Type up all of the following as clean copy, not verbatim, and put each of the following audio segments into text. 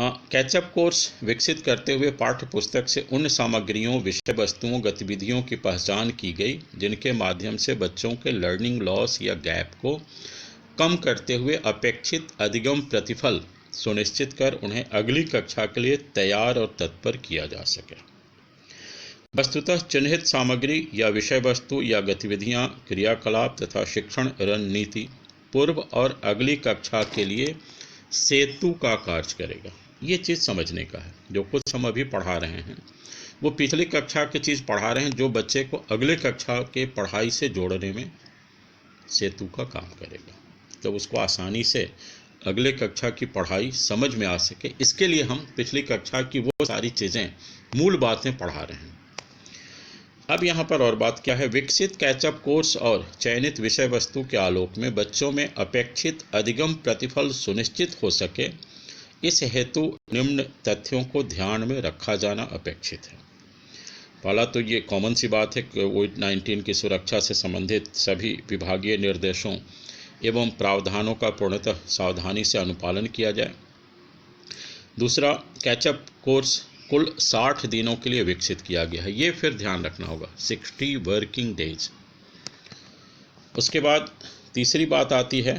Catch up course विकसित करते हुए पाठ्य पुस्तक से उन सामग्रियों, विषय वस्तुओं, गतिविधियों की पहचान की गई जिनके माध्यम से बच्चों के लर्निंग लॉस या गैप को कम करते हुए अपेक्षित अधिगम प्रतिफल सुनिश्चित कर उन्हें अगली कक्षा के लिए तैयार और तत्पर किया जा सके। वस्तुतः चिन्हित सामग्री या विषय वस्तु या गतिविधियां, क्रियाकलाप तथा शिक्षण रणनीति पूर्व और अगली कक्षा के लिए सेतु का कार्य करेगा। ये चीज़ समझने का है। जो कुछ हम अभी पढ़ा रहे हैं वो पिछली कक्षा की चीज़ पढ़ा रहे हैं, जो बच्चे को अगले कक्षा के पढ़ाई से जोड़ने में सेतु का काम करेगा, तो उसको आसानी से अगले कक्षा की पढ़ाई समझ में आ सके। इसके लिए हम पिछली कक्षा की वो सारी चीज़ें, मूल बातें पढ़ा रहे हैं। अब यहाँ पर और बात क्या है, विकसित कैचअप कोर्स और चयनित विषय वस्तु के आलोक में बच्चों में अपेक्षित अधिगम प्रतिफल सुनिश्चित हो सके, इस हेतु निम्न तथ्यों को ध्यान में रखा जाना अपेक्षित है। पहला तो ये कॉमन सी बात है कि कोविड-19 की सुरक्षा से संबंधित सभी विभागीय निर्देशों एवं प्रावधानों का पूर्णतः सावधानी से अनुपालन किया जाए। दूसरा, कैचअप कोर्स कुल 60 दिनों के लिए विकसित किया गया है, ये फिर ध्यान रखना होगा, 60 वर्किंग डेज। उसके बाद तीसरी बात आती है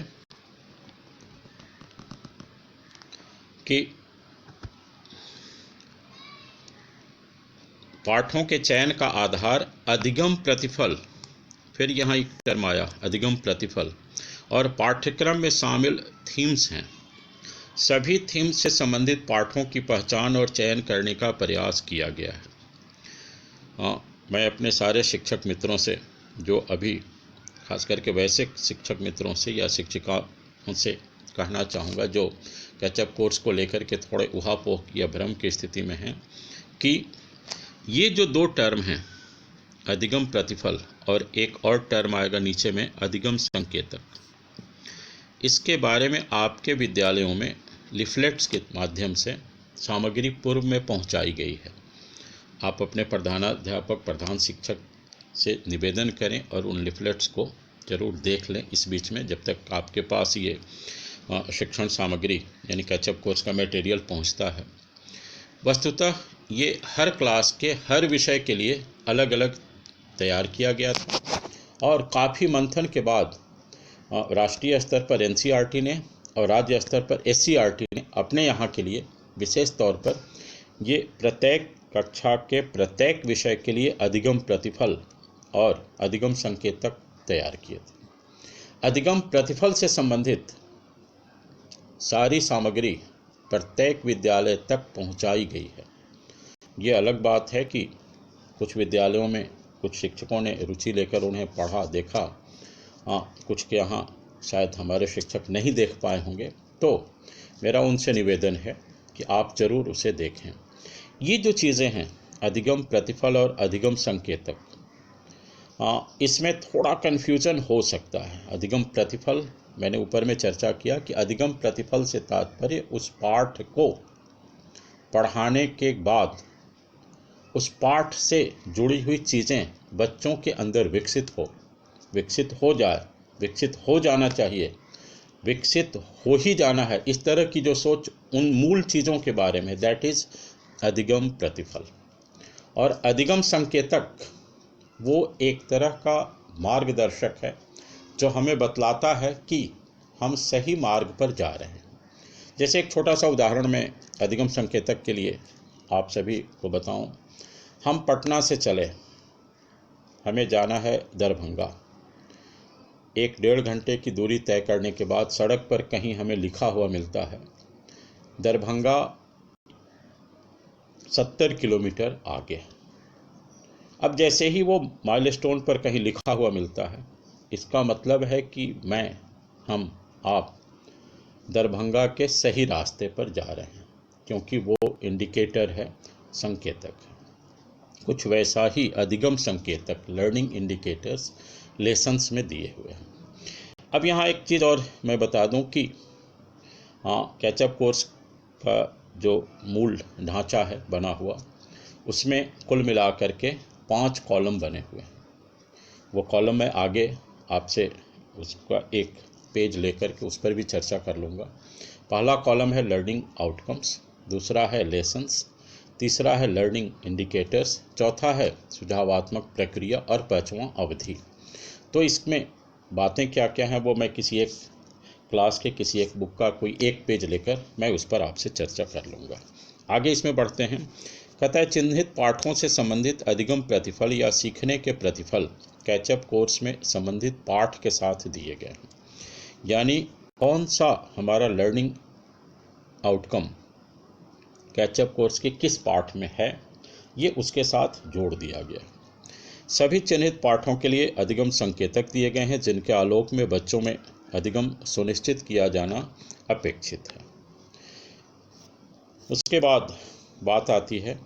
कि पाठों के चयन का आधार अधिगम प्रतिफल, फिर यहाँ एक टर्म आया अधिगम प्रतिफल, और पाठ्यक्रम में शामिल थीम्स हैं। सभी थीम्स से संबंधित पाठों की पहचान और चयन करने का प्रयास किया गया है। मैं अपने सारे शिक्षक मित्रों से, जो अभी खास करके वैसे शिक्षक मित्रों से या शिक्षिकाओं से कहना चाहूँगा जो कैचअप कोर्स को लेकर के थोड़े उहापोह या भ्रम की स्थिति में हैं, कि ये जो दो टर्म हैं, अधिगम प्रतिफल और एक और टर्म आएगा नीचे में अधिगम संकेतक, इसके बारे में आपके विद्यालयों में लिफलेट्स के माध्यम से सामग्री पूर्व में पहुंचाई गई है। आप अपने प्रधानाध्यापक, प्रधान शिक्षक से निवेदन करें और उन लिफलेट्स को जरूर देख लें इस बीच में, जब तक आपके पास ये शिक्षण सामग्री यानी कैचअप कोर्स का मटेरियल पहुंचता है। वस्तुतः ये हर क्लास के हर विषय के लिए अलग अलग तैयार किया गया था और काफ़ी मंथन के बाद राष्ट्रीय स्तर पर एनसीईआरटी ने और राज्य स्तर पर एससीईआरटी ने अपने यहाँ के लिए विशेष तौर पर ये प्रत्येक कक्षा के प्रत्येक विषय के लिए अधिगम प्रतिफल और अधिगम संकेतक तैयार किए थे। अधिगम प्रतिफल से संबंधित सारी सामग्री प्रत्येक विद्यालय तक पहुँचाई गई है। ये अलग बात है कि कुछ विद्यालयों में कुछ शिक्षकों ने रुचि लेकर उन्हें पढ़ा, देखा, कुछ के यहाँ शायद हमारे शिक्षक नहीं देख पाए होंगे, तो मेरा उनसे निवेदन है कि आप ज़रूर उसे देखें। ये जो चीज़ें हैं अधिगम प्रतिफल और अधिगम संकेतक, इसमें थोड़ा कन्फ्यूज़न हो सकता है। अधिगम प्रतिफल मैंने ऊपर में चर्चा किया कि अधिगम प्रतिफल से तात्पर्य उस पाठ को पढ़ाने के बाद उस पाठ से जुड़ी हुई चीज़ें बच्चों के अंदर विकसित हो जाना चाहिए, विकसित हो ही जाना है, इस तरह की जो सोच उन मूल चीज़ों के बारे में, दैट इज़ अधिगम प्रतिफल। और अधिगम संकेतक वो एक तरह का मार्गदर्शक है जो हमें बतलाता है कि हम सही मार्ग पर जा रहे हैं। जैसे एक छोटा सा उदाहरण मैं अधिगम संकेतक के लिए आप सभी को बताऊं। हम पटना से चले, हमें जाना है दरभंगा। 1-1.5 घंटे की दूरी तय करने के बाद सड़क पर कहीं हमें लिखा हुआ मिलता है दरभंगा 70 किलोमीटर आगे। अब जैसे ही वो माइलस्टोन पर कहीं लिखा हुआ मिलता है, इसका मतलब है कि आप दरभंगा के सही रास्ते पर जा रहे हैं, क्योंकि वो इंडिकेटर है, संकेतक है। कुछ वैसा ही अधिगम संकेतक, लर्निंग इंडिकेटर्स लेसन्स में दिए हुए हैं। अब यहाँ एक चीज़ और मैं बता दूं कि कैचअप कोर्स का जो मूल ढांचा है बना हुआ, उसमें कुल मिलाकर के 5 कॉलम बने हुए हैं। वो कॉलम मैं आगे आपसे उसका एक पेज लेकर के उस पर भी चर्चा कर लूँगा। पहला कॉलम है लर्निंग आउटकम्स, दूसरा है लेसन्स, तीसरा है लर्निंग इंडिकेटर्स, चौथा है सुझावात्मक प्रक्रिया और पांचवा अवधि। तो इसमें बातें क्या क्या हैं वो मैं किसी एक क्लास के किसी एक बुक का कोई एक पेज लेकर मैं उस पर आपसे चर्चा कर लूँगा। आगे इसमें बढ़ते हैं। कहता है चिन्हित पाठों से संबंधित अधिगम प्रतिफल या सीखने के प्रतिफल कैचअप कोर्स में संबंधित पाठ के साथ दिए गए हैं। यानी कौन सा हमारा लर्निंग आउटकम कैचअप कोर्स के किस पाठ में है, ये उसके साथ जोड़ दिया गया है। सभी चिन्हित पाठों के लिए अधिगम संकेतक दिए गए हैं जिनके आलोक में बच्चों में अधिगम सुनिश्चित किया जाना अपेक्षित है। उसके बाद बात आती है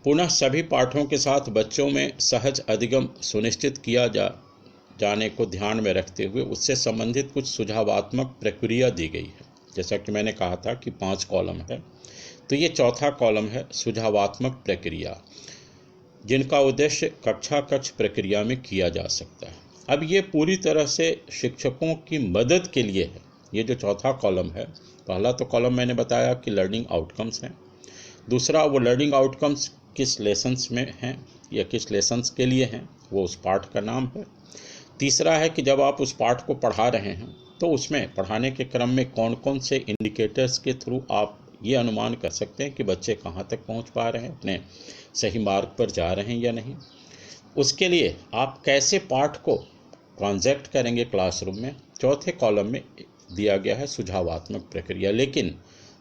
पुनः सभी पाठों के साथ बच्चों में सहज अधिगम सुनिश्चित किया जाने को ध्यान में रखते हुए उससे संबंधित कुछ सुझावात्मक प्रक्रिया दी गई है। जैसा कि मैंने कहा था कि 5 कॉलम है, तो ये चौथा कॉलम है सुझावात्मक प्रक्रिया, जिनका उद्देश्य कक्षा कक्ष प्रक्रिया में किया जा सकता है। अब ये पूरी तरह से शिक्षकों की मदद के लिए है। ये जो चौथा कॉलम है, पहला तो कॉलम मैंने बताया कि लर्निंग आउटकम्स हैं, दूसरा वो लर्निंग आउटकम्स किस लेसन्स में हैं या किस लेसन्स के लिए हैं, वो उस पाठ का नाम है। तीसरा है कि जब आप उस पाठ को पढ़ा रहे हैं तो उसमें पढ़ाने के क्रम में कौन कौन से इंडिकेटर्स के थ्रू आप ये अनुमान कर सकते हैं कि बच्चे कहाँ तक पहुँच पा रहे हैं, अपने सही मार्ग पर जा रहे हैं या नहीं। उसके लिए आप कैसे पाठ को ट्रांजैक्ट करेंगे क्लासरूम में, चौथे कॉलम में दिया गया है सुझावात्मक प्रक्रिया। लेकिन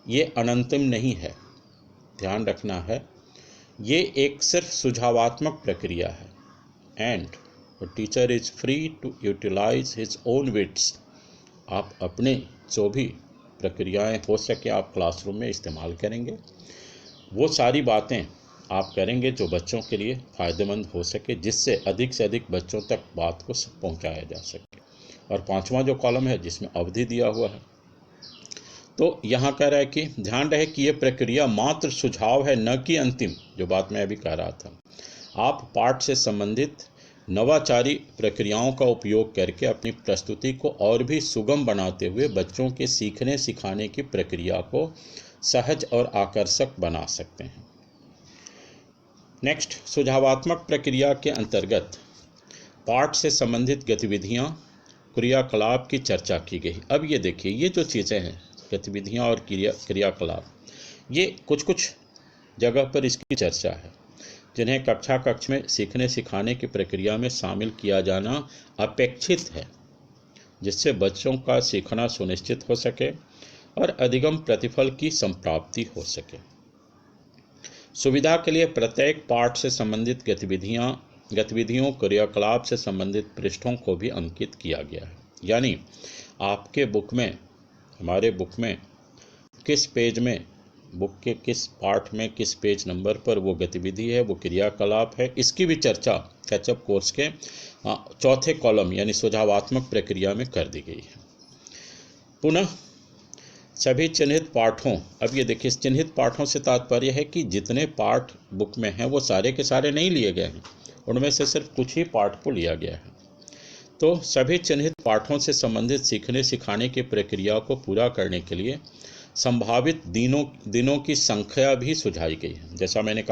ये अनंतिम नहीं है, ध्यान रखना है, ये एक सिर्फ सुझावात्मक प्रक्रिया है। And teacher is free to utilize his own wits. आप अपने जो भी प्रक्रियाएं हो सके आप क्लासरूम में इस्तेमाल करेंगे, वो सारी बातें आप करेंगे जो बच्चों के लिए फ़ायदेमंद हो सके, जिससे अधिक से अधिक बच्चों तक बात को पहुंचाया जा सके। और पांचवा जो कॉलम है जिसमें अवधि दिया हुआ है, तो यहाँ कह रहा है कि ध्यान रहे कि ये प्रक्रिया मात्र सुझाव है, न कि अंतिम, जो बात मैं अभी कह रहा था। आप पाठ से संबंधित नवाचारी प्रक्रियाओं का उपयोग करके अपनी प्रस्तुति को और भी सुगम बनाते हुए बच्चों के सीखने सिखाने की प्रक्रिया को सहज और आकर्षक बना सकते हैं। नेक्स्ट, सुझावात्मक प्रक्रिया के अंतर्गत पाठ से संबंधित गतिविधियाँ क्रियाकलाप की चर्चा की गई। अब ये देखिए, ये जो चीज़ें हैं गतिविधियाँ और क्रियाकलाप, ये कुछ जगह पर इसकी चर्चा है जिन्हें कक्षा कक्ष में सीखने सिखाने की प्रक्रिया में शामिल किया जाना अपेक्षित है, जिससे बच्चों का सीखना सुनिश्चित हो सके और अधिगम प्रतिफल की संप्राप्ति हो सके। सुविधा के लिए प्रत्येक पाठ से संबंधित गतिविधियों क्रियाकलाप से संबंधित पृष्ठों को भी अंकित किया गया है। यानी आपके बुक में, हमारे बुक में किस पेज में, बुक के किस पाठ में किस पेज नंबर पर वो गतिविधि है, वो क्रियाकलाप है, इसकी भी चर्चा कैचअप कोर्स के चौथे कॉलम यानी सुझावात्मक प्रक्रिया में कर दी गई है। पुनः सभी चिन्हित पाठों, अब ये देखिए, चिन्हित पाठों से तात्पर्य है कि जितने पाठ बुक में हैं वो सारे के सारे नहीं लिए गए हैं, उनमें से सिर्फ कुछ ही पाठ को लिया गया है। तो सभी चिन्हित पाठों से संबंधित सीखने सिखाने की प्रक्रिया को पूरा करने के लिए संभावित दिनों की संख्या भी सुझाई गई है। जैसा मैंने कहा